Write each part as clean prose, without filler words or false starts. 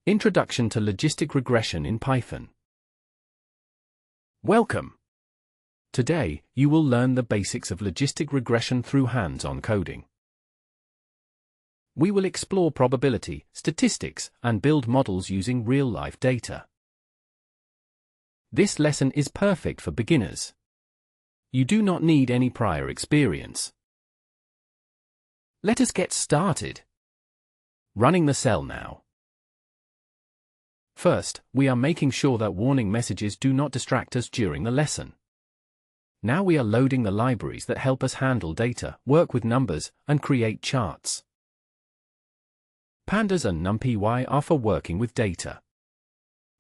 Introduction to Logistic Regression in Python. Welcome! Today, you will learn the basics of logistic regression through hands-on coding. We will explore probability, statistics, and build models using real-life data. This lesson is perfect for beginners. You do not need any prior experience. Let us get started. Running the cell now. First, we are making sure that warning messages do not distract us during the lesson. Now we are loading the libraries that help us handle data, work with numbers, and create charts. Pandas and NumPy are for working with data.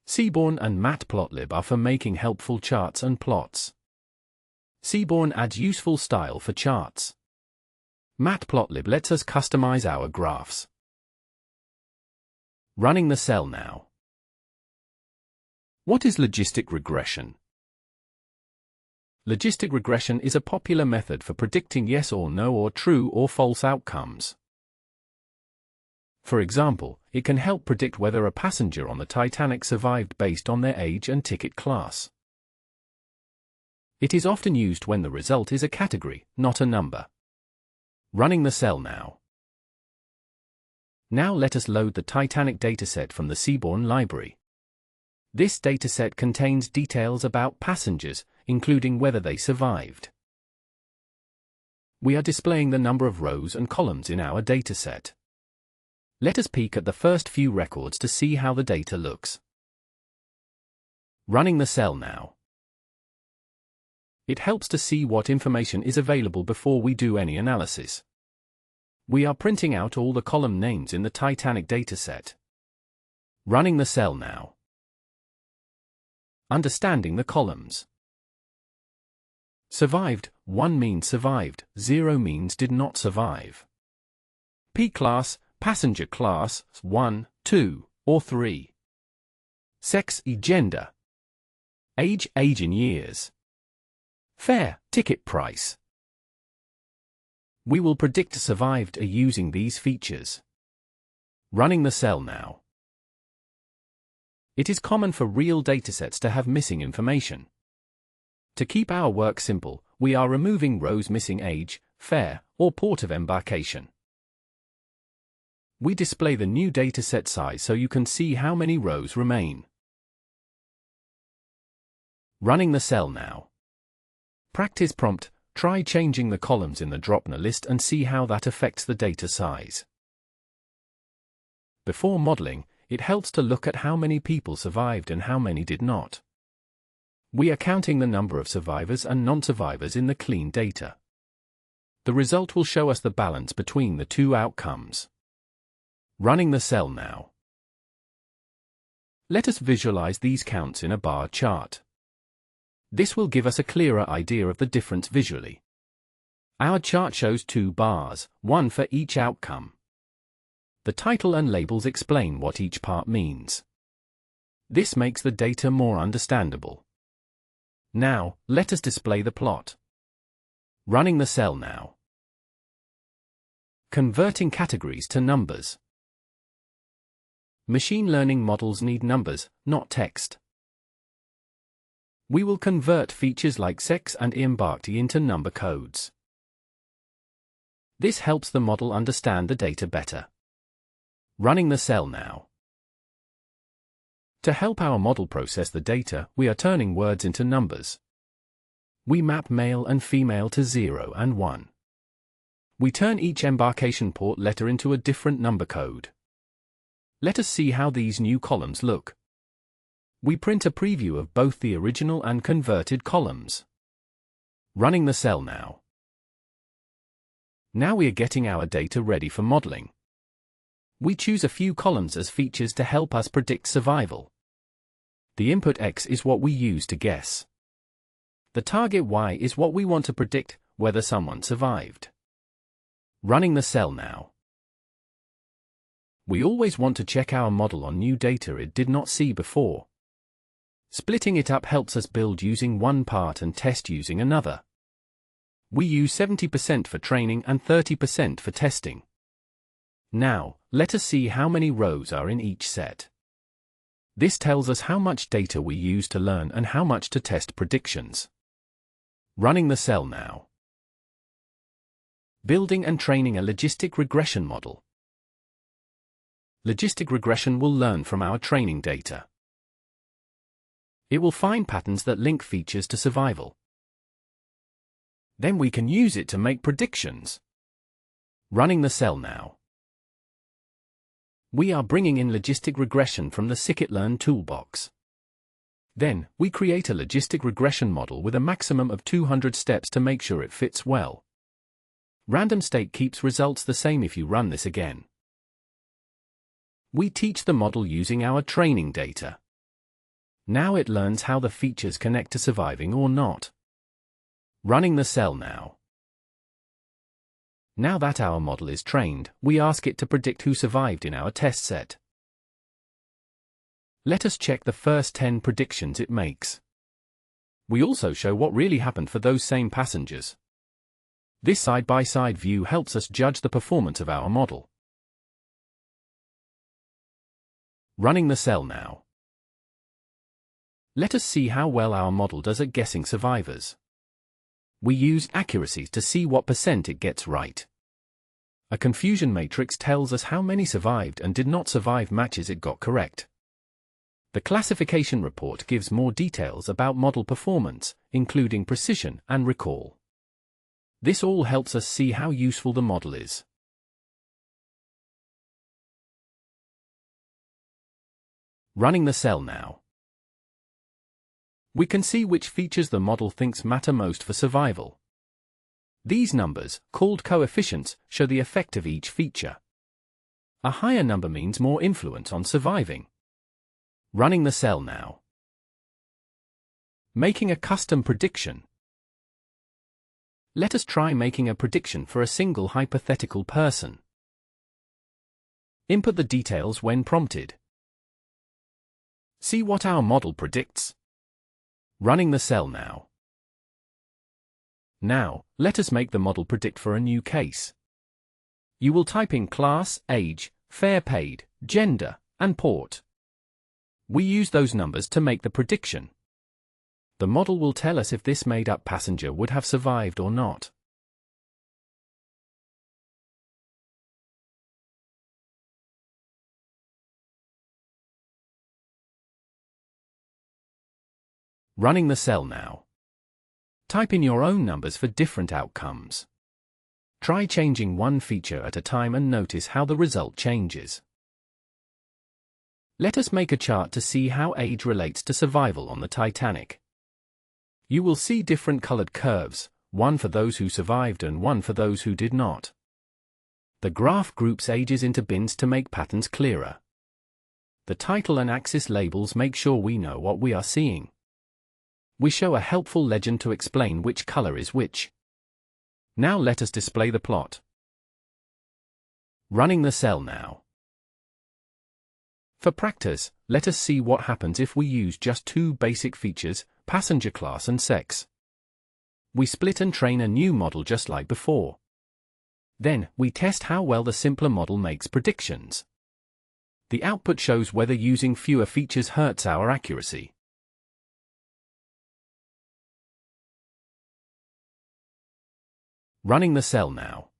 Seaborn and Matplotlib are for making helpful charts and plots. Seaborn adds useful style for charts. Matplotlib lets us customize our graphs. Running the cell now. What is logistic regression? Logistic regression is a popular method for predicting yes or no or true or false outcomes. For example, it can help predict whether a passenger on the Titanic survived based on their age and ticket class. It is often used when the result is a category, not a number. Running the cell now. Now let us load the Titanic dataset from the Seaborn library. This dataset contains details about passengers, including whether they survived. We are displaying the number of rows and columns in our dataset. Let us peek at the first few records to see how the data looks. Running the cell now. It helps to see what information is available before we do any analysis. We are printing out all the column names in the Titanic dataset. Running the cell now. Understanding the columns. Survived, 1 means survived, 0 means did not survive. P-class, passenger class, 1, 2, or 3. Sex, gender. Age in years. Fare, ticket price. We will predict survived using these features. Running the cell now. It is common for real datasets to have missing information. To keep our work simple, we are removing rows missing age, fare, or port of embarkation. We display the new dataset size so you can see how many rows remain. Running the cell now. Practice prompt, try changing the columns in the drop-down list and see how that affects the data size. Before modeling, it helps to look at how many people survived and how many did not. We are counting the number of survivors and non-survivors in the clean data. The result will show us the balance between the two outcomes. Running the cell now. Let us visualize these counts in a bar chart. This will give us a clearer idea of the difference visually. Our chart shows 2 bars, one for each outcome. The title and labels explain what each part means. This makes the data more understandable. Now, let us display the plot. Running the cell now. Converting categories to numbers. Machine learning models need numbers, not text. We will convert features like sex and embarked into number codes. This helps the model understand the data better. Running the cell now. To help our model process the data, we are turning words into numbers. We map male and female to 0 and 1. We turn each embarkation port letter into a different number code. Let us see how these new columns look. We print a preview of both the original and converted columns. Running the cell now. Now we are getting our data ready for modeling. We choose a few columns as features to help us predict survival. The input X is what we use to guess. The target Y is what we want to predict, whether someone survived. Running the cell now. We always want to check our model on new data it did not see before. Splitting it up helps us build using one part and test using another. We use 70% for training and 30% for testing. Now, let us see how many rows are in each set. This tells us how much data we use to learn and how much to test predictions. Running the cell now. Building and training a logistic regression model. Logistic regression will learn from our training data. It will find patterns that link features to survival. Then we can use it to make predictions. Running the cell now. We are bringing in logistic regression from the scikit-learn toolbox. Then, we create a logistic regression model with a maximum of 200 steps to make sure it fits well. Random state keeps results the same if you run this again. We teach the model using our training data. Now it learns how the features connect to surviving or not. Running the cell now. Now that our model is trained, we ask it to predict who survived in our test set. Let us check the first 10 predictions it makes. We also show what really happened for those same passengers. This side-by-side view helps us judge the performance of our model. Running the cell now. Let us see how well our model does at guessing survivors. We use accuracy to see what % it gets right. A confusion matrix tells us how many survived and did not survive matches it got correct. The classification report gives more details about model performance, including precision and recall. This all helps us see how useful the model is. Running the cell now. We can see which features the model thinks matter most for survival. These numbers, called coefficients, show the effect of each feature. A higher number means more influence on surviving. Running the cell now. Making a custom prediction. Let us try making a prediction for a single hypothetical person. Input the details when prompted. See what our model predicts. Running the cell now. Now, let us make the model predict for a new case. You will type in class, age, fare paid, gender, and port. We use those numbers to make the prediction. The model will tell us if this made-up passenger would have survived or not. Running the cell now. Type in your own numbers for different outcomes. Try changing one feature at a time and notice how the result changes. Let us make a chart to see how age relates to survival on the Titanic. You will see different colored curves, one for those who survived and one for those who did not. The graph groups ages into bins to make patterns clearer. The title and axis labels make sure we know what we are seeing. We show a helpful legend to explain which color is which. Now let us display the plot. Running the cell now. For practice, let us see what happens if we use just two basic features, passenger class and sex. We split and train a new model just like before. Then, we test how well the simpler model makes predictions. The output shows whether using fewer features hurts our accuracy. Running the cell now.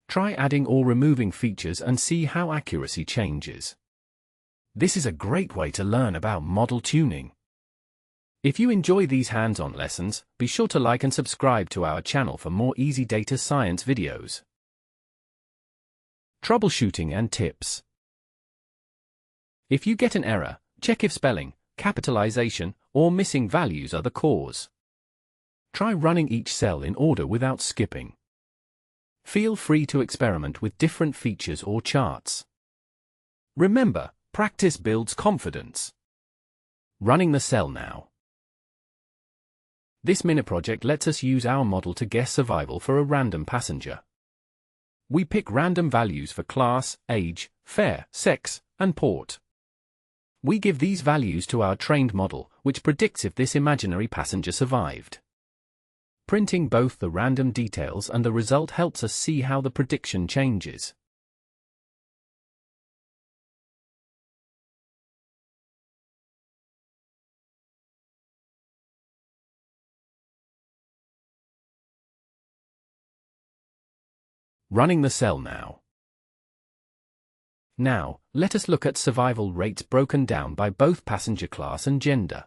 Try adding or removing features and see how accuracy changes. This is a great way to learn about model tuning. If you enjoy these hands-on lessons, be sure to like and subscribe to our channel for more easy data science videos. Troubleshooting and tips. If you get an error, check if spelling, capitalization, or missing values are the cause. Try running each cell in order without skipping. Feel free to experiment with different features or charts. Remember, practice builds confidence. Running the cell now. This mini project lets us use our model to guess survival for a random passenger. We pick random values for class, age, fare, sex, and port. We give these values to our trained model, which predicts if this imaginary passenger survived. Printing both the random details and the result helps us see how the prediction changes. Running the cell now. Now, let us look at survival rates broken down by both passenger class and gender.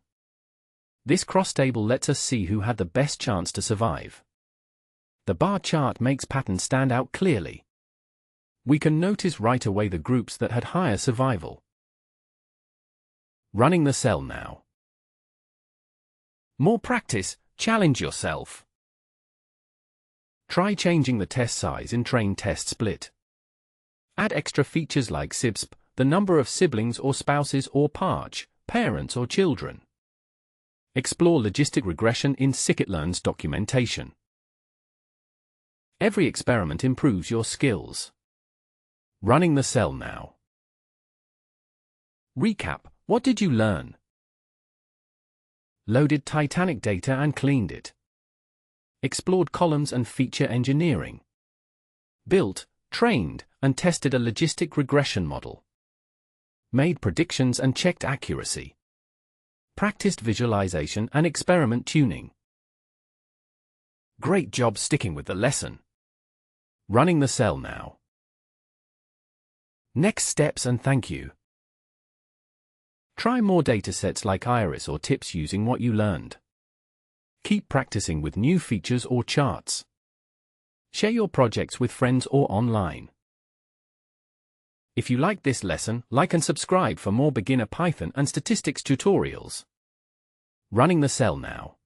This cross table lets us see who had the best chance to survive. The bar chart makes patterns stand out clearly. We can notice right away the groups that had higher survival. Running the cell now. More practice, challenge yourself. Try changing the test size in train test split. Add extra features like SIBSP, the number of siblings or spouses or PARCH, parents or children. Explore logistic regression in scikit-learn's documentation. Every experiment improves your skills. Running the cell now. Recap, what did you learn? Loaded Titanic data and cleaned it. Explored columns and feature engineering. Built, trained, and tested a logistic regression model. Made predictions and checked accuracy. Practiced visualization and experiment tuning. Great job sticking with the lesson. Running the cell now. Next steps and thank you. Try more datasets like Iris or TIPS using what you learned. Keep practicing with new features or charts. Share your projects with friends or online. If you liked this lesson, like and subscribe for more beginner Python and statistics tutorials. Running the cell now.